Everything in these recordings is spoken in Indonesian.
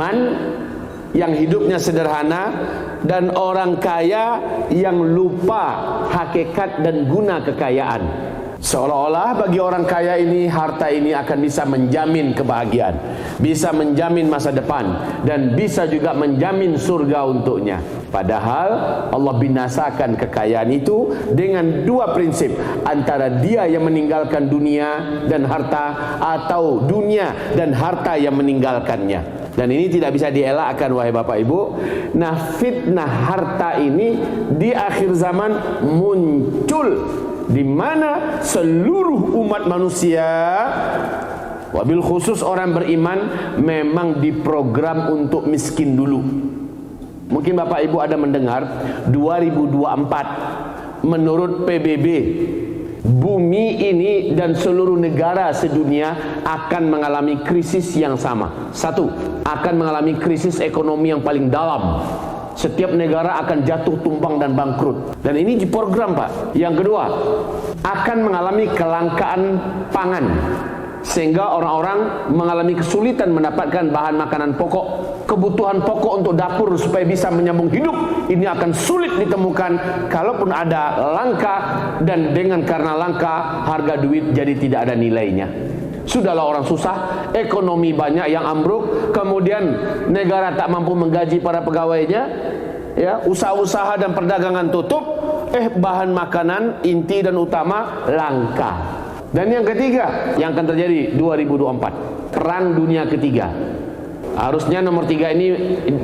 beriman yang hidupnya sederhana, dan orang kaya yang lupa hakikat dan guna kekayaan. Seolah-olah bagi orang kaya ini, harta ini akan bisa menjamin kebahagiaan, bisa menjamin masa depan, dan bisa juga menjamin surga untuknya. Padahal Allah binasakan kekayaan itu dengan dua prinsip, antara dia yang meninggalkan dunia dan harta, atau dunia dan harta yang meninggalkannya. Dan ini tidak bisa dielakkan, wahai Bapak Ibu. Nah, fitnah harta ini di akhir zaman muncul, di mana seluruh umat manusia, wabil khusus orang beriman, memang diprogram untuk miskin dulu. Mungkin Bapak Ibu ada mendengar 2024 menurut PBB, bumi ini dan seluruh negara sedunia akan mengalami krisis yang sama. Satu, akan mengalami krisis ekonomi yang paling dalam. Setiap negara akan jatuh tumbang dan bangkrut. Dan ini diprogram, Pak. Yang kedua, akan mengalami kelangkaan pangan, sehingga orang-orang mengalami kesulitan mendapatkan bahan makanan pokok. Kebutuhan pokok untuk dapur supaya bisa menyambung hidup ini akan sulit ditemukan. Kalaupun ada, langka, dan dengan karena langka, harga duit jadi tidak ada nilainya. Sudahlah orang susah, ekonomi banyak yang ambruk, kemudian negara tak mampu menggaji para pegawainya, ya, usaha-usaha dan perdagangan tutup, bahan makanan inti dan utama langka. Dan yang ketiga yang akan terjadi 2024, perang dunia ketiga. Harusnya nomor 3 ini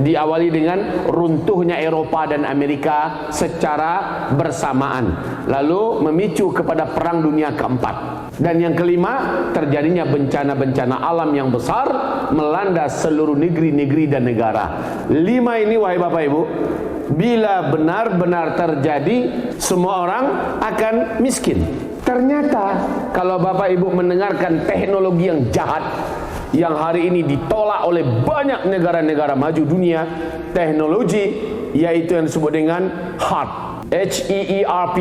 diawali dengan runtuhnya Eropa dan Amerika secara bersamaan, lalu memicu kepada perang dunia keempat. Dan yang kelima, terjadinya bencana-bencana alam yang besar melanda seluruh negeri-negeri dan negara. 5 ini, wahai Bapak Ibu, bila benar-benar terjadi, semua orang akan miskin. Ternyata kalau Bapak Ibu mendengarkan teknologi yang jahat, yang hari ini ditolak oleh banyak negara-negara maju dunia, teknologi yaitu yang disebut dengan HEARP, HEERP,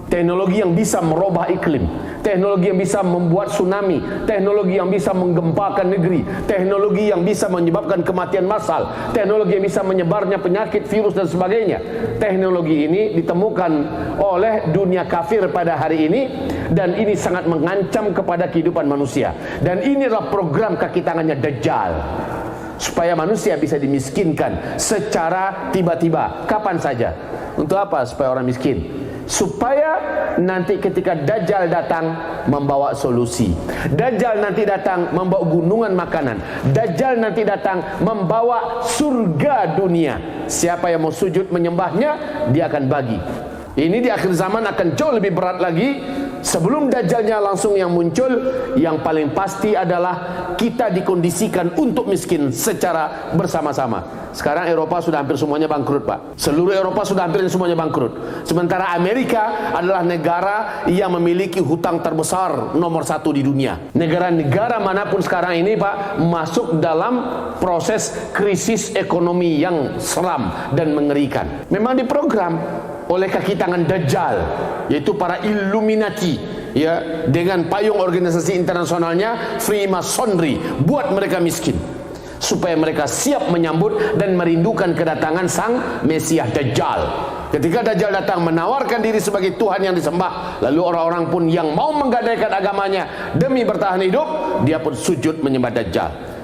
teknologi yang bisa merubah iklim, teknologi yang bisa membuat tsunami, teknologi yang bisa menggempakan negeri, teknologi yang bisa menyebabkan kematian massal, teknologi yang bisa menyebarnya penyakit, virus dan sebagainya. Teknologi ini ditemukan oleh dunia kafir pada hari ini, dan ini sangat mengancam kepada kehidupan manusia. Dan ini adalah program kaki tangannya Dajjal, supaya manusia bisa dimiskinkan secara tiba-tiba, kapan saja. Untuk apa? Supaya orang miskin, supaya nanti ketika Dajjal datang membawa solusi. Dajjal nanti datang membawa gunungan makanan. Dajjal nanti datang membawa surga dunia. Siapa yang mau sujud menyembahnya, dia akan bagi. Ini di akhir zaman akan jauh lebih berat lagi. Sebelum Dajjalnya langsung yang muncul, yang paling pasti adalah kita dikondisikan untuk miskin secara bersama-sama. Sekarang Eropa sudah hampir semuanya bangkrut, Pak. Seluruh Eropa sudah hampir semuanya bangkrut. Sementara Amerika adalah negara yang memiliki hutang terbesar nomor 1 di dunia. Negara-negara manapun sekarang ini, Pak, masuk dalam proses krisis ekonomi yang seram dan mengerikan. Memang diprogram oleh kaki tangan Dajjal, yaitu para Illuminati, ya, dengan payung organisasi internasionalnya Freemasonry, buat mereka miskin supaya mereka siap menyambut dan merindukan kedatangan sang Mesias Dajjal. Ketika Dajjal datang menawarkan diri sebagai Tuhan yang disembah, lalu orang-orang pun yang mau menggadaikan agamanya demi bertahan hidup, dia pun sujud menyembah Dajjal.